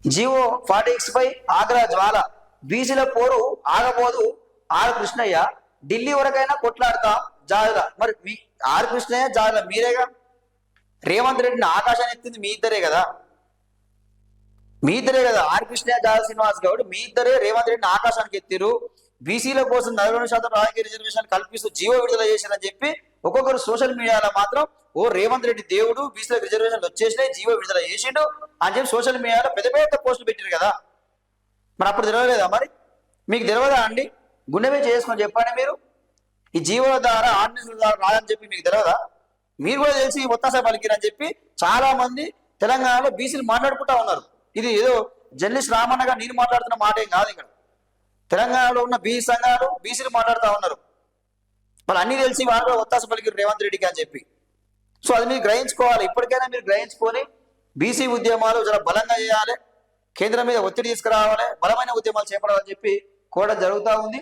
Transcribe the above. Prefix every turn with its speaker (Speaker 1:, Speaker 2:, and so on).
Speaker 1: G.O. 46 పై ఆగ్రా జ్వాల, బీసీల పోరు ఆగబోదు. Are Krishnaiah, Delhi వరకైనా కొట్లాడతాం జాగ్రత్త. మరి మీ ఆర్ కృష్ణయ్య జాగ్రత్త మీరేగా. రేవంత్ రెడ్డిని ఆకాశాన్ని ఎత్తింది మీ ఇద్దరే కదా, మీ ఇద్దరే కదా. ఆర్ కృష్ణయ్య, జాగ్రత్త శ్రీనివాస్ గౌడ్, మీ ఇద్దరే రేవంత్ రెడ్డిని ఆకాశానికి ఎత్తిరు. బీసీల కోసం 42% రాజకీయ రిజర్వేషన్ కల్పిస్తూ జీవో విడుదల చేశారని చెప్పి ఒక్కొక్కరు సోషల్ మీడియాలో మాత్రం ఓ రేవంత్ రెడ్డి దేవుడు, బీసీలకు రిజర్వేషన్లు వచ్చేసినాయి, జీవో విడుదల చేసిండు అని చెప్పి సోషల్ మీడియాలో పెద్ద పెద్ద పోస్టులు పెట్టారు కదా. మరి అప్పుడు తెలియలేదా? మరి మీకు తెలియదా అండి? గుండె మీద చేసుకొని చెప్పండి. మీరు ఈ జీవో ద్వారా ఆర్డినెన్స్ ద్వారా రాదని చెప్పి మీకు తెలియదా? మీరు కూడా తెలిసి ఒత్తాస పలికిరని చెప్పి చాలా మంది తెలంగాణలో బీసీలు మాట్లాడుకుంటా ఉన్నారు. ఇది ఏదో జర్నలిస్ట్ రామన్నగా నేను మాట్లాడుతున్న మాట ఏం కాదు. ఇక్కడ తెలంగాణలో ఉన్న బీసీ సంఘాలు బీసీలు మాట్లాడుతూ ఉన్నారు. వాళ్ళు అన్ని తెలిసి వాళ్ళు కూడా ఒత్తాస పలికిరు రేవంత్ రెడ్డికి అని చెప్పి. సో అది మీరు గ్రహించుకోవాలి. ఇప్పటికైనా మీరు గ్రహించుకొని బీసీ ఉద్యమాలు చాలా బలంగా చేయాలి, కేంద్రం మీద ఒత్తిడి తీసుకురావాలి, బలమైన ఉద్యమాలు చేపడాలని చెప్పి కూడా జరుగుతూ ఉంది.